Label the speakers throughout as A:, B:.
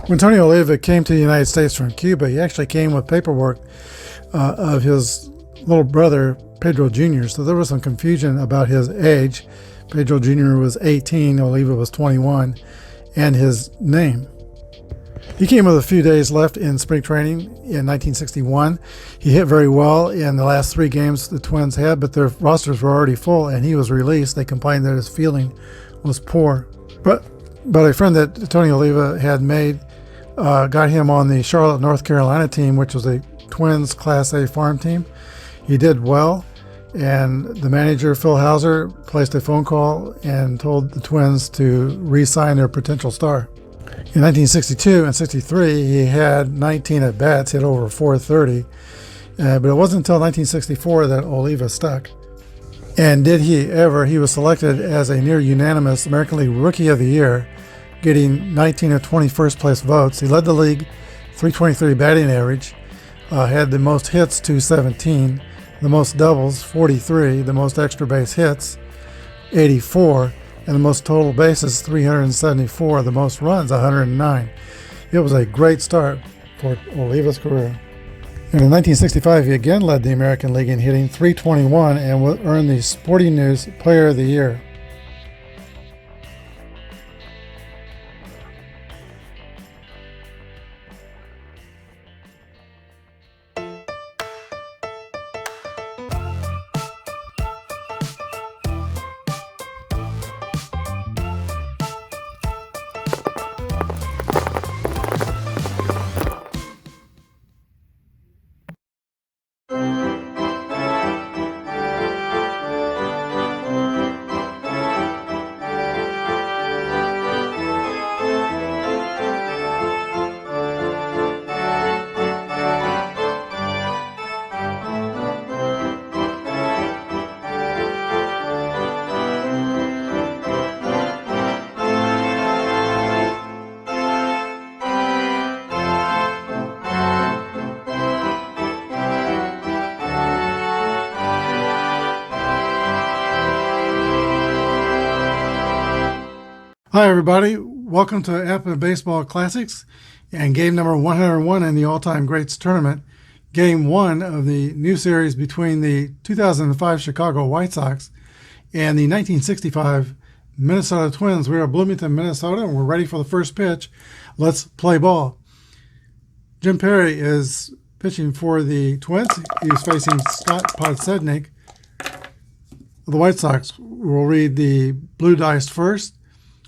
A: When Tony Oliva came to the United States from Cuba, he actually came with paperwork of his little brother, Pedro Jr., so there was some confusion about his age. Pedro Jr. was 18, Oliva was 21, and his name. He came with a few days left in spring training in 1961. He hit very well in the last 3 games the Twins had, but their rosters were already full, and he was released. They complained that his fielding was poor. But a friend that Tony Oliva had made got him on the Charlotte, North Carolina team, which was a Twins Class A farm team. He did well, and the manager, Phil Hauser, placed a phone call and told the Twins to re-sign their potential star. In 1962 and 63, he had 19 at-bats, hit over 430, but it wasn't until 1964 that Oliva stuck. And did he ever? He was selected as a near unanimous American League Rookie of the Year, getting 19 of 20 first-place votes. He led the league, .323 batting average, had the most hits, 217, the most doubles, 43, the most extra base hits, 84, and the most total bases, 374, the most runs, 109. It was a great start for Oliva's career. And in 1965, he again led the American League in hitting, .321, and earned the Sporting News Player of the Year. Hi everybody, welcome to Apba Baseball Classics and game number 101 in the All-Time Greats Tournament, game 1 of the new series between the 2005 Chicago White Sox and the 1965 Minnesota Twins. We are Bloomington, Minnesota, and we're ready for the first pitch. Let's play ball. Jim Perry is pitching for the Twins. He's facing Scott Podsednik. The White Sox will read the blue dice first,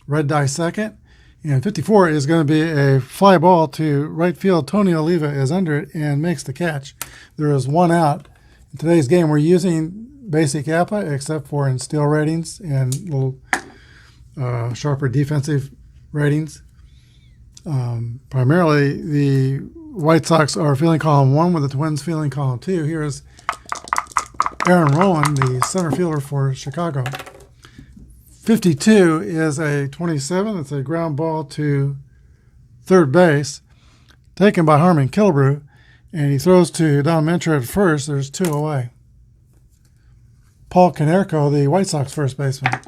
A: red die second, and 54 is going to be a fly ball to right field. Tony Oliva is under it and makes the catch. There is one out. In today's game, we're using basic Apba, except for in steal ratings and little sharper defensive ratings. Primarily, the White Sox are fielding column 1 with the Twins fielding column 2. Here is Aaron Rowan, the center fielder for Chicago. 52 is a 27. It's a ground ball to third base, taken by Harmon Killebrew, and he throws to Don Mencher at first. There's 2 away. Paul Konerko, the White Sox first baseman,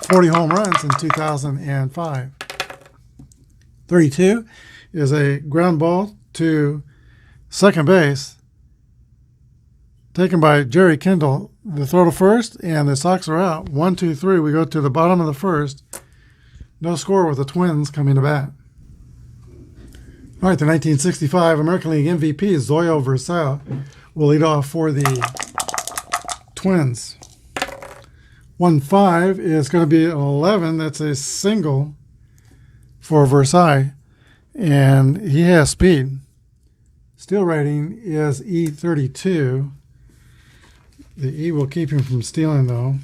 A: 40 home runs in 2005. 32 is a ground ball to second base, taken by Jerry Kendall. The throw to first, and the Sox are out. 1, 2, 3. We go to the bottom of the first. No score with the Twins coming to bat. All right, the 1965 American League MVP, Zoyo Versalles, will lead off for the Twins. 1-5 is going to be an 11. That's a single for Versalles, and he has speed. Steal rating is E32. The E will keep him from stealing, though,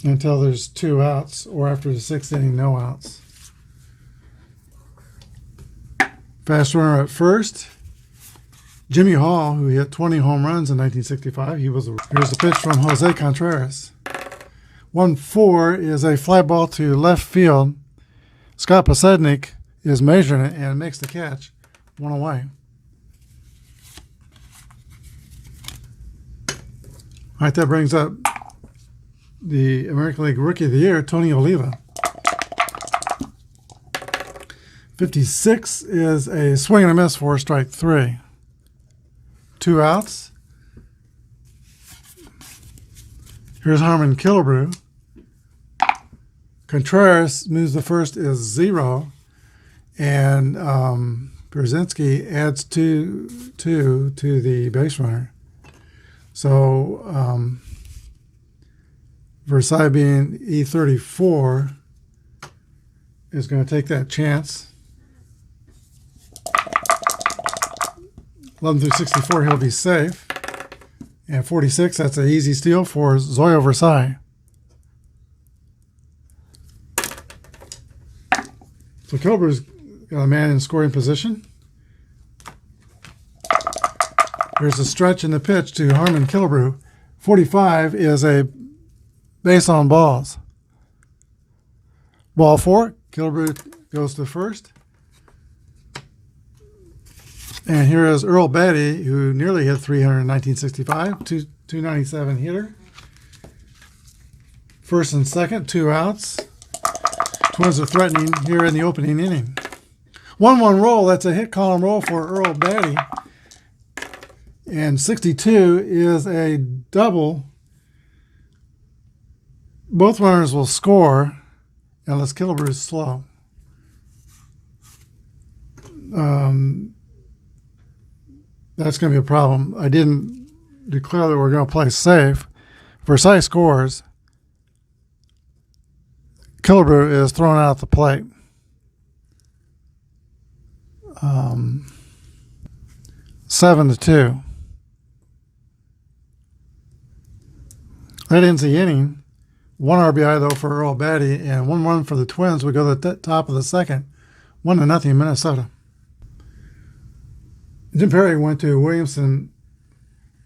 A: until there's 2 outs, or after the 6th inning, no outs. Fast runner at first, Jimmy Hall, who hit 20 home runs in 1965. Here's the pitch from Jose Contreras. 1-4 is a fly ball to left field. Scott Podsednik is measuring it and makes the catch. 1 away. All right, that brings up the American League Rookie of the Year, Tony Oliva. 56 is a swing and a miss for strike 3. 2 outs. Here's Harmon Killebrew. Contreras moves the first is 0. And Brzezinski adds 2 to the base runner. So Versailles being E34 is going to take that chance. 11 through 64, he'll be safe. And 46, that's an easy steal for Zoya Versailles. So Killebrew's got a man in scoring position. Here's a stretch in the pitch to Harmon Killebrew. 45 is a base on balls. Ball 4, Killebrew goes to first. And here is Earl Batty, who nearly hit 300 in 1965, 297 hitter. First and second, 2 outs. Twins are threatening here in the opening inning. 1-1 roll, that's a hit column roll for Earl Batty. And 62 is a double. Both runners will score unless Killebrew is slow. That's going to be a problem. I didn't declare that we're going to play safe. Versailles scores. Killebrew is thrown out the plate. 7-2. That ends the inning. 1 RBI, though, for Earl Batty, and 1 run for the Twins. We go to the top of the second. 1-0, Minnesota. Jim Perry went to Williamson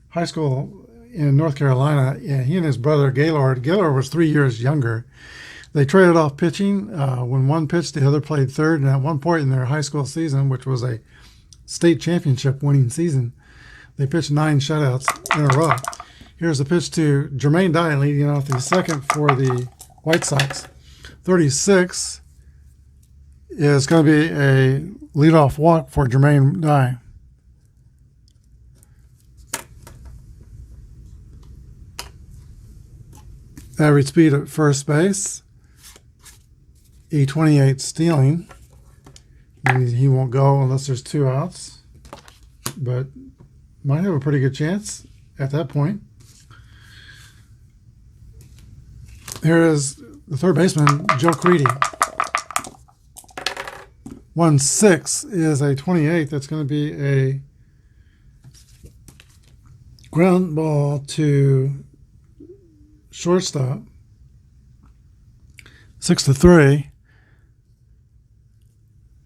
A: High School in North Carolina, and he and his brother Gaylord was 3 years younger. They traded off pitching. When one pitched, the other played third, and at one point in their high school season, which was a state championship winning season, they pitched 9 shutouts in a row. Here's a pitch to Jermaine Dye, leading off the second for the White Sox. 36 is going to be a leadoff walk for Jermaine Dye. Average speed at first base. E28 stealing. He won't go unless there's 2 outs, but might have a pretty good chance at that point. Here is the third baseman, Joe Creedy. 1-6 is a 28. That's going to be a ground ball to shortstop. 6-3.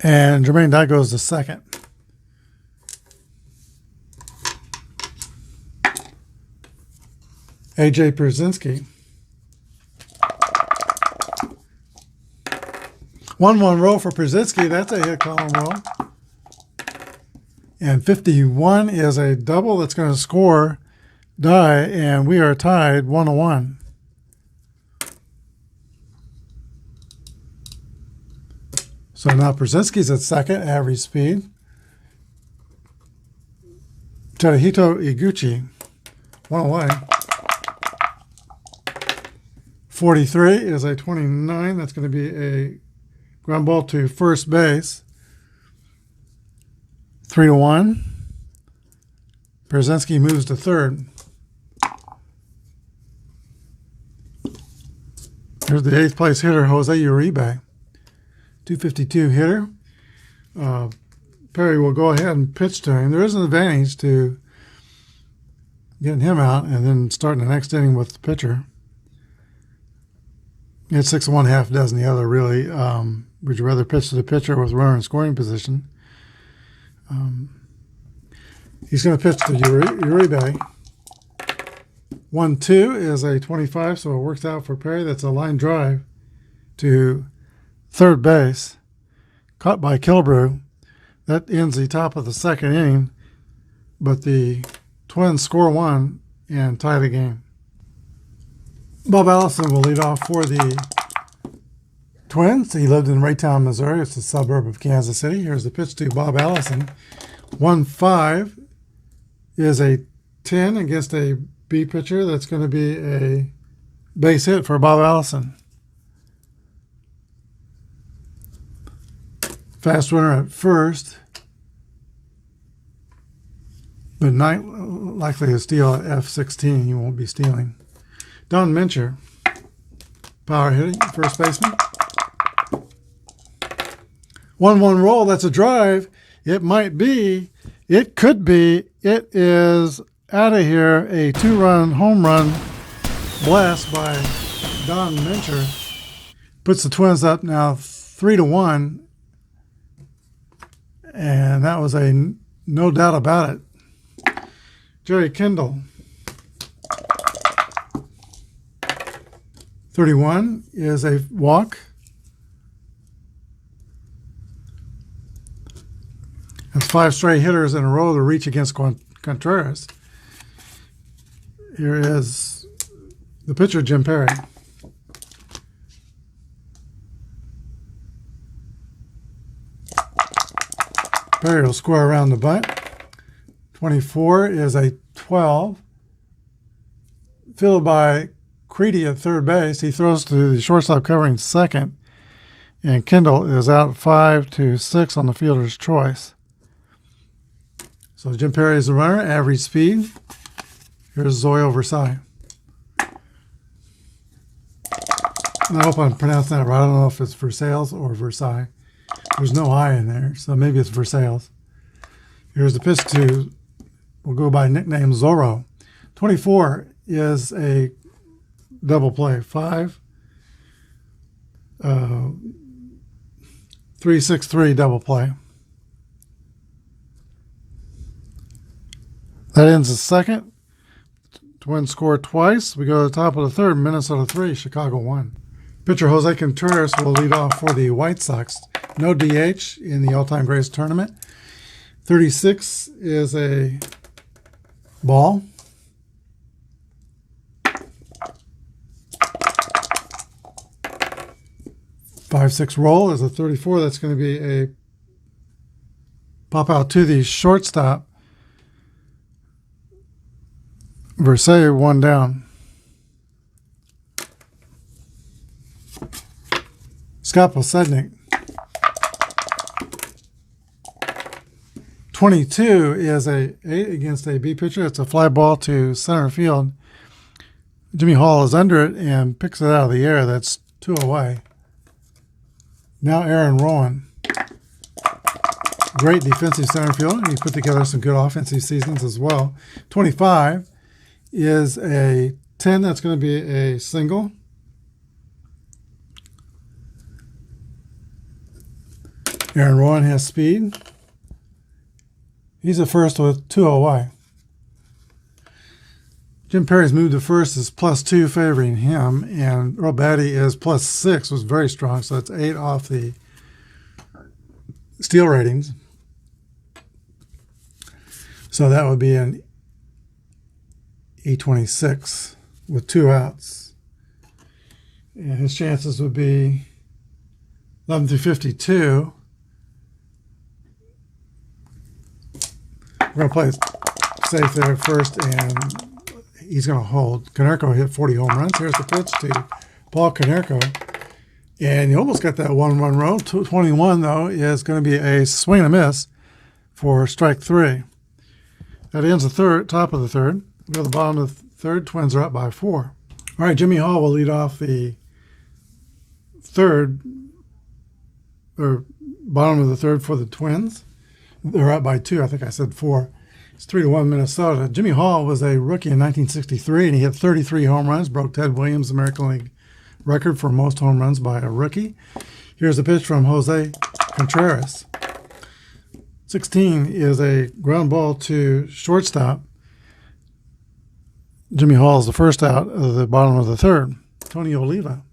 A: And Jermaine Dye goes to second. A.J. Brzezinski. 1-1 roll for Brzezinski. That's a hit column roll. And 51 is a double that's going to score Dye, and we are tied 1-1. So now Brzezinski's at second, average speed. Tadahito Iguchi, 1 away. 43 is a 29. That's going to be a ground ball to first base. 3-1. Brzezinski moves to third. Here's the 8th place hitter, Jose Uribe. 252 hitter. Perry will go ahead and pitch to him. There is an advantage to getting him out and then starting the next inning with the pitcher. It's 6 1/2 dozen the other, really. Would you rather pitch to the pitcher with runner in scoring position? He's going to pitch to Uribe. 1-2 is a 25, so it works out for Perry. That's a line drive to third base, caught by Killebrew. That ends the top of the second inning, but the Twins score 1 and tie the game. Bob Allison will lead off for the Twins. He lived in Raytown, Missouri. It's a suburb of Kansas City. Here's the pitch to Bob Allison. 1-5 is a 10 against a B pitcher. That's going to be a base hit for Bob Allison. Fast runner at first, but not likely to steal at F16. He won't be stealing. Don Mincher, power hitting, first baseman. 1-1 roll. That's a drive. It might be. It could be. It is out of here. A 2-run home run blast by Don Mincher puts the Twins up now 3-1. And that was a no doubt about it. Jerry Kendall. 31 is a walk. That's 5 straight hitters in a row to reach against Contreras. Here is the pitcher, Jim Perry. Perry will score around the bunt. 24 is a 12. Fielded by Creedy at third base. He throws to the shortstop covering second. And Kendall is out 5-6 on the fielder's choice. So Jim Perry is the runner, average speed. Here's Zoyo Versailles. And I hope I'm pronouncing that right. I don't know if it's Versailles or Versailles. There's no I in there, so maybe it's Versailles. Here's the pitch to, we'll go by nickname Zorro. 24 is a double play. 3-6-3 double play. That ends the second. Twins score twice. We go to the top of the third. Minnesota 3, Chicago 1. Pitcher Jose Contreras will lead off for the White Sox. No DH in the all-time greatest tournament. 36 is a ball. 5-6 roll is a 34. That's going to be a pop out to the shortstop. Versailles 1 down. Scott Posednik. 22 is a 8 against a B pitcher. It's a fly ball to center field. Jimmy Hall is under it and picks it out of the air. That's 2 away. Now Aaron Rowan. Great defensive center fielder. He put together some good offensive seasons as well. 25 is a 10. That's going to be a single. Aaron Rowan has speed. He's at first with 2 away. Jim Perry's move to first is +2 favoring him, and Earl Batty is +6, was very strong, so that's 8 off the steal ratings. So that would be an E26 with 2 outs. And his chances would be 11 through 52. We're going to play safe there first, and he's going to hold. Konerko hit 40 home runs. Here's the pitch to Paul Konerko. And you almost got that 1-run roll. 21, though, is going to be a swing and a miss for strike 3. That ends the third, top of the third. We go to the bottom of the third. Twins are up by 4. All right, Jimmy Hall will lead off the third, or bottom of the third for the Twins. They're up by 2. I think I said 4. It's 3-1 Minnesota. Jimmy Hall was a rookie in 1963, and he hit 33 home runs, broke Ted Williams' American League record for most home runs by a rookie. Here's a pitch from Jose Contreras. 16 is a ground ball to shortstop. Jimmy Hall is the first out of the bottom of the third. Tony Oliva.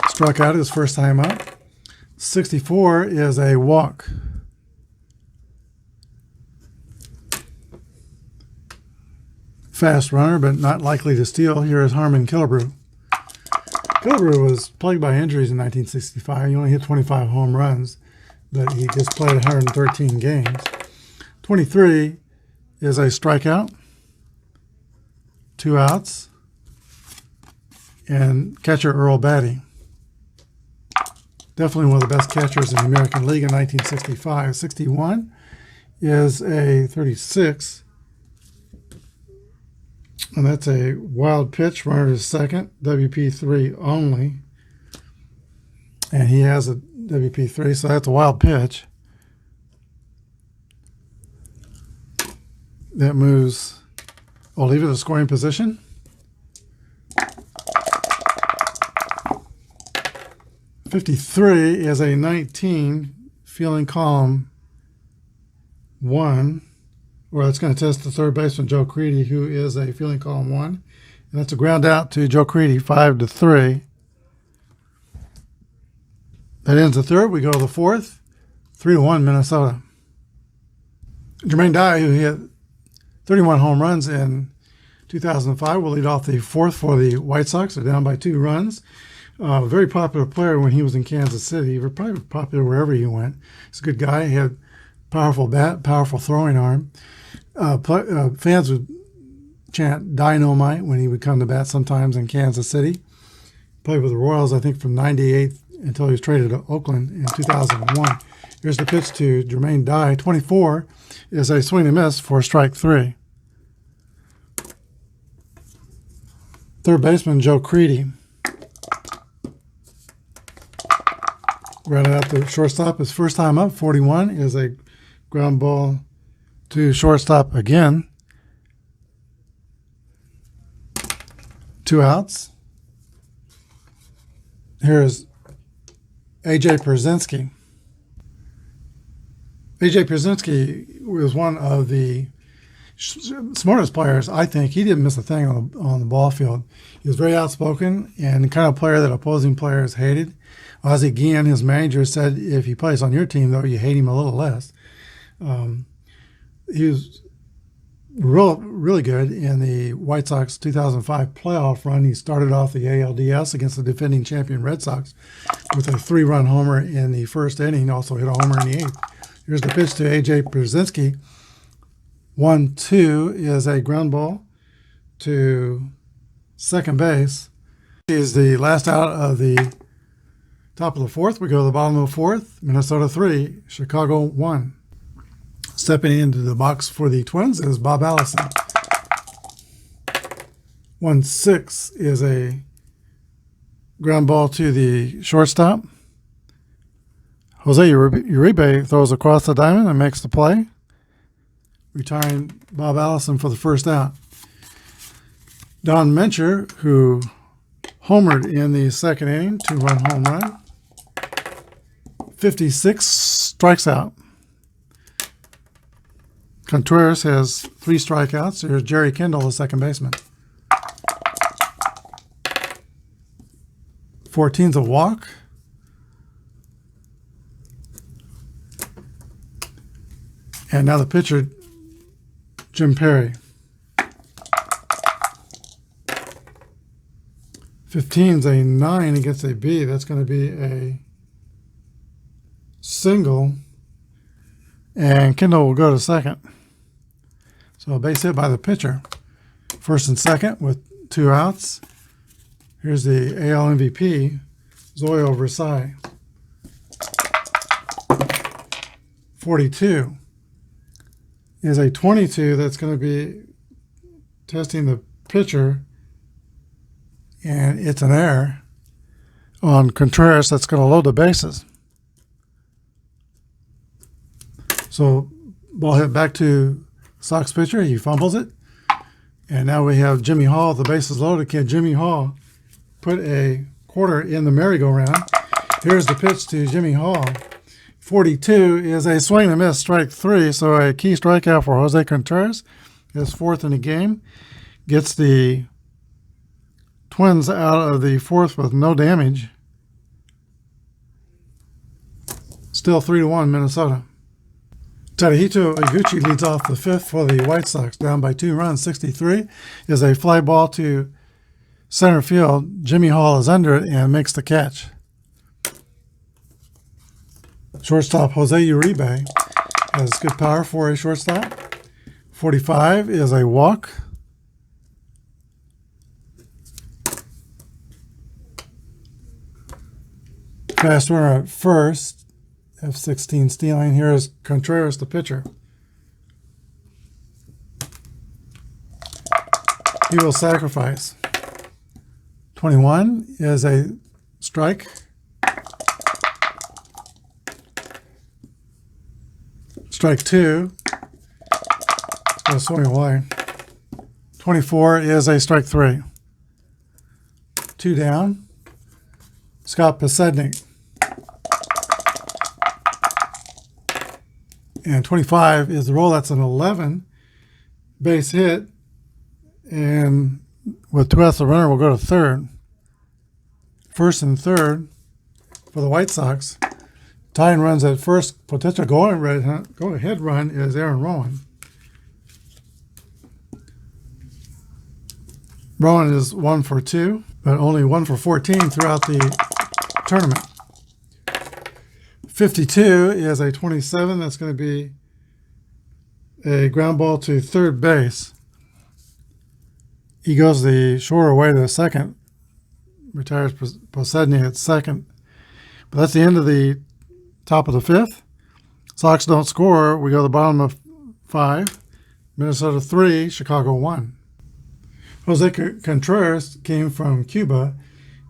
A: Struck out his first time up. 64 is a walk. fast runner, but not likely to steal. Here is Harmon Killebrew. Killebrew was plagued by injuries in 1965. He only hit 25 home runs, but he just played 113 games. 23 is a strikeout, 2 outs, and catcher Earl Batty. Definitely one of the best catchers in the American League in 1965. 61 is a 36, and that's a wild pitch, runner to second, WP3 only. And he has a WP3, so that's a wild pitch. That moves Oliva to scoring position. '53 is a 19, fielding column 1. Well, it's going to test the third baseman, Joe Creedy, who is a fielding column 1. And that's a ground out to Joe Creedy, 5-3. That ends the third. We go to the fourth, 3-1 Minnesota. Jermaine Dye, who hit 31 home runs in 2005, will lead off the fourth for the White Sox. They're down by 2 runs. Very popular player when he was in Kansas City. He was probably popular wherever he went. He's a good guy. He had powerful bat, powerful throwing arm. Fans would chant Dynamite when he would come to bat sometimes in Kansas City. Played with the Royals, I think, from 98 until he was traded to Oakland in 2001. Here's the pitch to Jermaine Dye. 24 is a swing and miss for strike 3. Third baseman, Joe Creedy. Grounded out to shortstop. His first time up, 41, is a ground ball to shortstop again. 2 outs. Here's A.J. Brzezinski. A.J. Brzezinski was one of the smartest players, I think. He didn't miss a thing on the ball field. He was very outspoken and the kind of player that opposing players hated. Ozzie Guillen, his manager, said if he plays on your team, though, you hate him a little less. He was really good in the White Sox 2005 playoff run. He started off the ALDS against the defending champion Red Sox with a 3-run homer in the first inning. Also hit a homer in the 8th. Here's the pitch to A.J. Brzezinski. 1-2 is a ground ball to second base. Is the last out of the top of the fourth. We go to the bottom of the fourth. Minnesota 3, Chicago 1. Stepping into the box for the Twins is Bob Allison. 1-6 is a ground ball to the shortstop. Jose Uribe throws across the diamond and makes the play, retiring Bob Allison for the first out. Don Mencher, who homered in the second inning, 2-run home run. 56 strikes out. Contreras has 3 strikeouts. Here's Jerry Kendall, the second baseman. 14's a walk. And now the pitcher, Jim Perry. 15's a 9 against a B. That's going to be a single. And Kendall will go to second. So a base hit by the pitcher. First and second with 2 outs. Here's the AL MVP, Zoyo Versailles. 42 is a 22 that's going to be testing the pitcher, and it's an error on Contreras that's going to load the bases. So ball hit back to Sox pitcher. He fumbles it. And now we have Jimmy Hall. The bases loaded. Can Jimmy Hall put a quarter in the merry-go-round? Here's the pitch to Jimmy Hall. 42 is a swing and miss, strike 3. So a key strikeout for Jose Contreras. His 4th in the game. Gets the Twins out of the 4th with no damage. Still 3-1 Minnesota. Tadahito Iguchi leads off the fifth for the White Sox, down by 2 runs. 63 is a fly ball to center field. Jimmy Hall is under it and makes the catch. Shortstop Jose Uribe has good power for a shortstop. 45 is a walk. Fast runner at first. F16 stealing. Here is Contreras, the pitcher. He will sacrifice. 21 is a strike. Strike 2. I'll swing away. 24 is a strike 3. 2 down. Scott Posednik. And 25 is the roll. That's an 11 base hit. And with 2 outs, the runner will go to third. First and third for the White Sox. Tying runs at first. Potential go-ahead run is Aaron Rowan. Rowan is 1 for 2, but only 1 for 14 throughout the tournament. 52 is a 27. That's going to be a ground ball to third base. He goes the shorter way to the second. Retires Posednik at second. But that's the end of the top of the fifth. Sox don't score. We go to the bottom of 5. Minnesota 3, Chicago 1. Jose Contreras came from Cuba,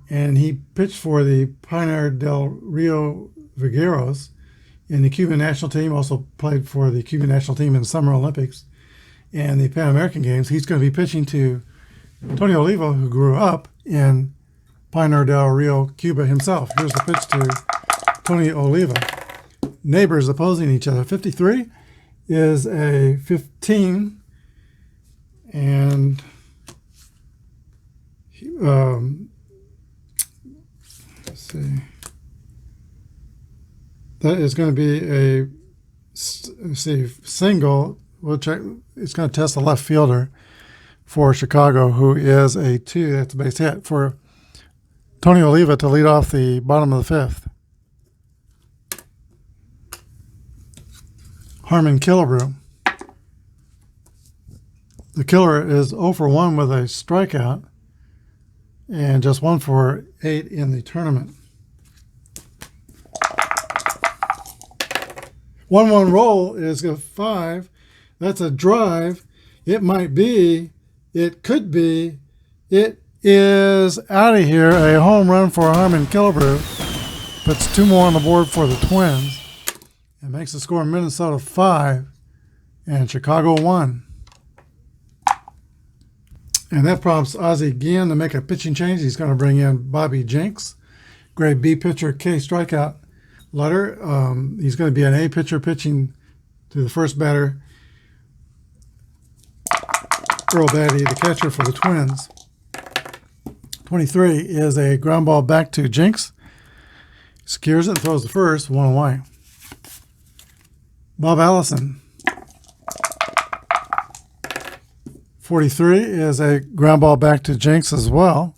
A: and he pitched for the Pinar del Rio Vaqueros in the Cuban national team, also played for the Cuban national team in the Summer Olympics and the Pan American Games. He's going to be pitching to Tony Oliva, who grew up in Pinar del Rio, Cuba himself. Here's the pitch to Tony Oliva. Neighbors opposing each other. 53 is a 15, and let's see. That is going to be a single. We'll check. It's going to test the left fielder for Chicago, who is a 2. That's a base hit for Tony Oliva to lead off the bottom of the fifth. Harmon Killebrew. The killer is 0 for 1 with a strikeout and just 1 for 8 in the tournament. 1-1 roll is a 5. That's a drive. It might be. It could be. It is out of here. A home run for Harmon Killebrew. Puts 2 more on the board for the Twins. And makes the score Minnesota 5 and Chicago 1. And that prompts Ozzie Guillen to make a pitching change. He's going to bring in Bobby Jenks. Grade B pitcher, K strikeout letter. He's going to be an A pitcher pitching to the first batter, Earl Batty, the catcher for the Twins. 23 is a ground ball back to Jenks. Secures it and throws the first, 1 away. Bob Allison. 43 is a ground ball back to Jenks as well.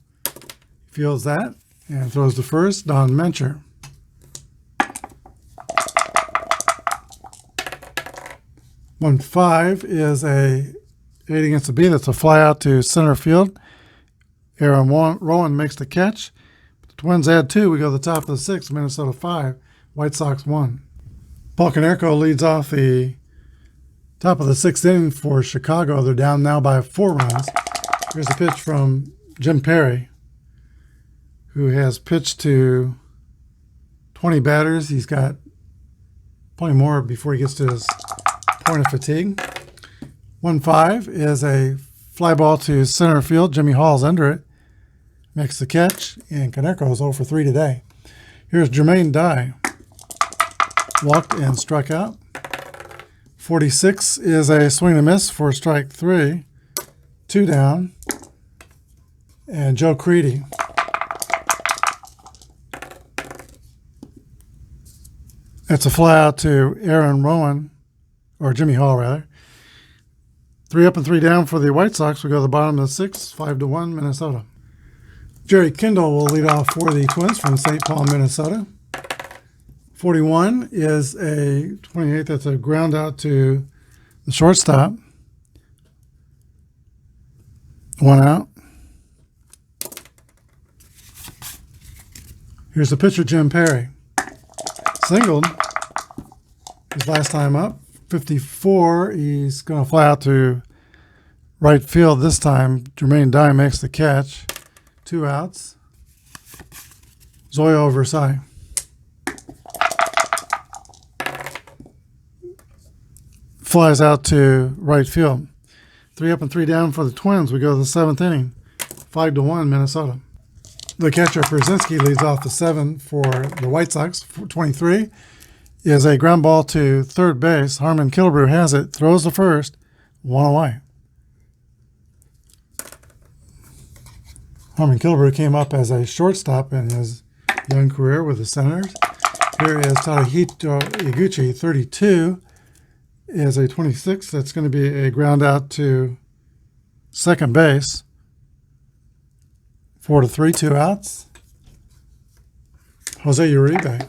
A: Fields that and throws the first, Don Mencher. 1-5 is a 8 against the B. That's a fly out to center field. Aaron Rowan makes the catch. The Twins add 2. We go to the top of the 6th. Minnesota 5. White Sox 1. Paul Konerko leads off the top of the 6th inning for Chicago. They're down now by 4 runs. Here's a pitch from Jim Perry, who has pitched to 20 batters. He's got plenty more before he gets to his point of fatigue. 1-5 is a fly ball to center field. Jimmy Hall's under it. Makes the catch, and Konerko is 0 for 3 today. Here's Jermaine Dye. Walked and struck out. 46 is a swing and a miss for strike 3. 2 down. And Joe Creedy. That's a fly out to Aaron Rowan or Jimmy Hall rather. 3 up and 3 down for the White Sox. We go to the bottom of the 6th, 5-1 Minnesota. Jerry Kindle will lead off for the Twins from St. Paul, Minnesota. 41 is a 28. That's a ground out to the shortstop. 1 out. Here's the pitcher, Jim Perry. Singled his last time up. 54. He's going to fly out to right field this time. Jermaine Dye makes the catch. 2 outs. Zoyo Versailles. Flies out to right field. 3 up and 3 down for the Twins. We go to the 7th inning. 5-1 Minnesota. The catcher, Brzezinski, leads off the 7 for the White Sox. 23 is a ground ball to third base. Harmon Killebrew has it, throws the first, 1 away. Harmon Killebrew came up as a shortstop in his young career with the Senators. Here is Tadahito Iguchi, 32, is a 26. That's going to be a ground out to second base. 4-3, 2 outs. Jose Uribe.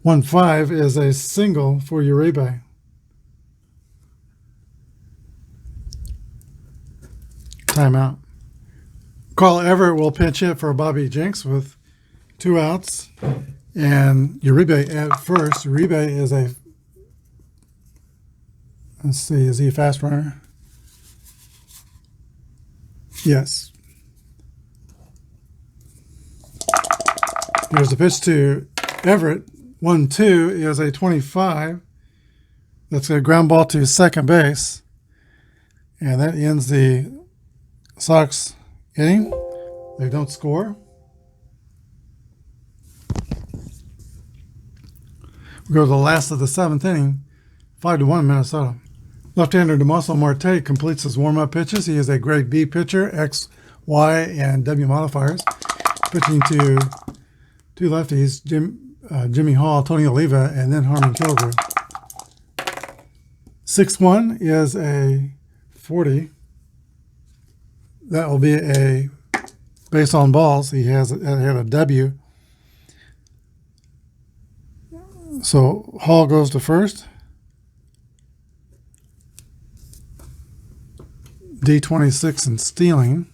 A: 1-5 is a single for Uribe. Timeout. Carl Everett will pinch hit for Bobby Jenks with 2 outs. And Uribe at first. Uribe is a, let's see, is he a fast runner? Yes. Here's the pitch to Everett. 1-2 is a 25. That's a ground ball to second base. And that ends the Sox inning. They don't score. We go to the last of the 7th inning. 5-1 Minnesota. Left-hander Damaso Marte completes his warm-up pitches. He is a grade B pitcher, X, Y, and W modifiers. Pitching to 2 lefties, Jimmy Hall, Tony Oliva, and then Harmon Killebrew. 6-1 is a 40. That will be a base on balls. He had a W. So Hall goes to first. D26 and stealing.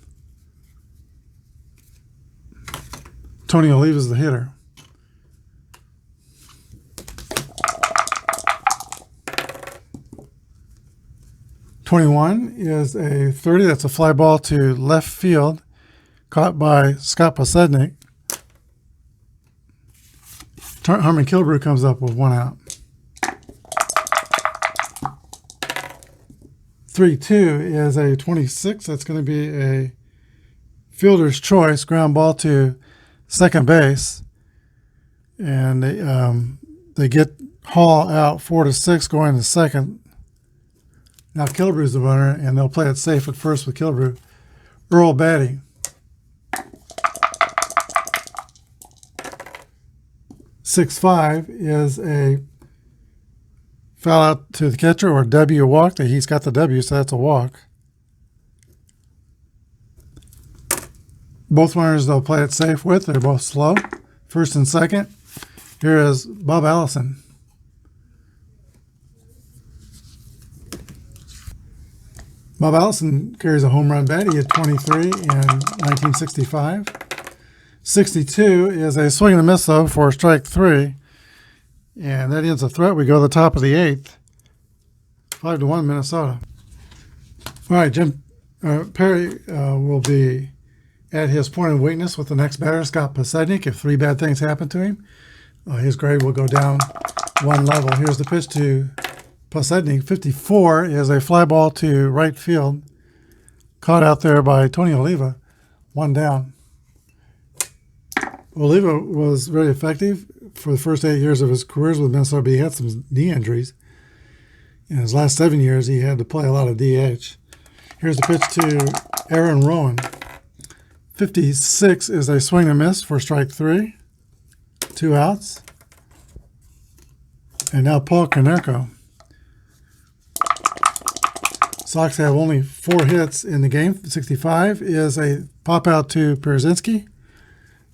A: Tony Oliva is the hitter. .21 is a 30. That's a fly ball to left field, caught by Scott Posednik. Harmon Killebrew comes up with 1 out. 3-2 is a 26. That's going to be a fielder's choice, ground ball to second base. And they get Hall out 4-6 going to second. Now Killebrew's the runner, and they'll play it safe at first with Killebrew. Earl Batty. 6-5 is a foul out to the catcher or W walk. He's got the W, so that's a walk. Both runners they'll play it safe with. They're both slow. First and second. Here is Bob Allison. Bob Allison carries a home run bat. He had 23 in 1965. 62 is a swing and a miss, though, for strike 3. And that ends the threat. We go to the top of the 8th. 5-1 Minnesota. All right, Jim Perry will be at his point of weakness with the next batter, Scott Posednik. If 3 bad things happen to him, his grade will go down 1 level. Here's the pitch to Posednik. 54 is a fly ball to right field, caught out there by Tony Oliva. 1 down. Oliva was very effective for the first 8 years of his careers with Minnesota, but he had some knee injuries. In his last 7 years, he had to play a lot of DH. Here's the pitch to Aaron Rowan. 56 is a swing and miss for strike 3. 2 outs. And now Paul Konerko. Sox have only 4 hits in the game. 65 is a pop out to Brzezinski.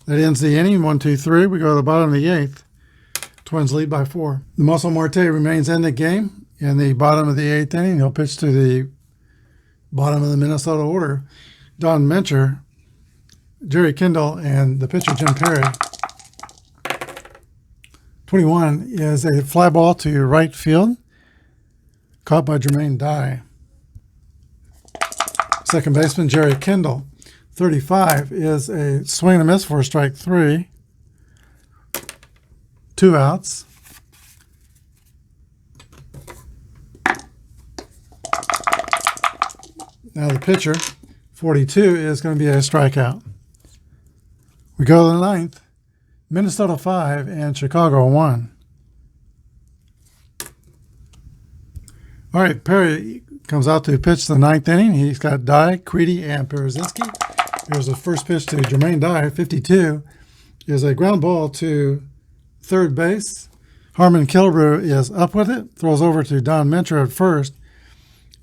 A: That ends the inning. 1, 2, 3. We go to the bottom of the 8th. Twins lead by 4. The Muscle Marte remains in the game in the bottom of the 8th inning. He'll pitch to the bottom of the Minnesota order. Don Mencher, Jerry Kendall, and the pitcher Jim Perry. 21 is a fly ball to right field, caught by Jermaine Dye. Second baseman Jerry Kendall. 35 is a swing and a miss for strike 3. 2 outs. Now the pitcher, 42, is going to be a strikeout. We go to the 9th. Minnesota 5 and Chicago 1. All right, Perry comes out to pitch the 9th inning. He's got Dye, Creedy, and Brzezinski. Here's the first pitch to Jermaine Dye. 52 is a ground ball to third base. Harmon Killebrew is up with it. Throws over to Don Mencher at first.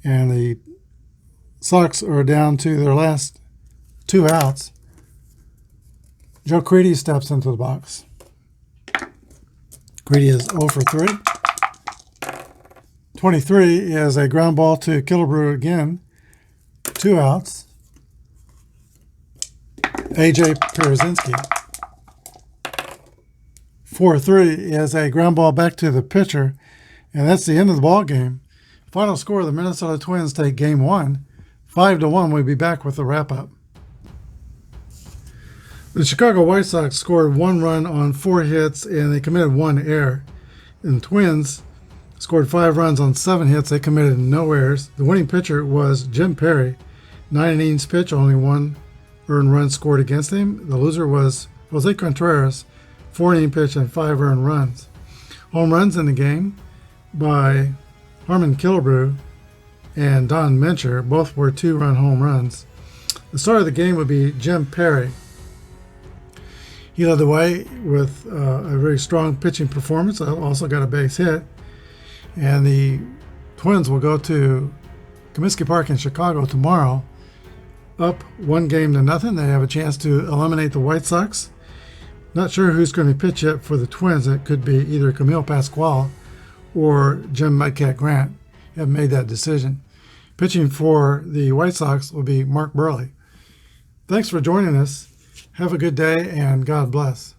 A: And the Sox are down to their last 2 outs. Joe Creedy steps into the box. Creedy is 0 for 3. 23 is a ground ball to Killebrew again. 2 outs. A.J. Brzezinski. 4-3 is a ground ball back to the pitcher. And that's the end of the ball game. Final score, the Minnesota Twins take game 1. 5-1. We'll be back with the wrap-up. The Chicago White Sox scored 1 run on 4 hits, and they committed 1 error. And the Twins scored 5 runs on 7 hits. They committed no errors. The winning pitcher was Jim Perry. 9 innings pitched, only 1 earned run scored against him. The loser was Jose Contreras. 4 inning pitch and 5 earned runs. Home runs in the game by Harmon Killebrew and Don Mencher. Both were 2-run home runs. The star of the game would be Jim Perry. He led the way with a very strong pitching performance. Also got a base hit. And the Twins will go to Comiskey Park in Chicago tomorrow, up 1-0. They have a chance to eliminate the White Sox. Not sure who's going to pitch yet for the Twins. It could be either Camille Pascual or Jim Mudcat Grant. Haven't made that decision. Pitching for the White Sox will be Mark Burley. Thanks for joining us. Have a good day, and God bless.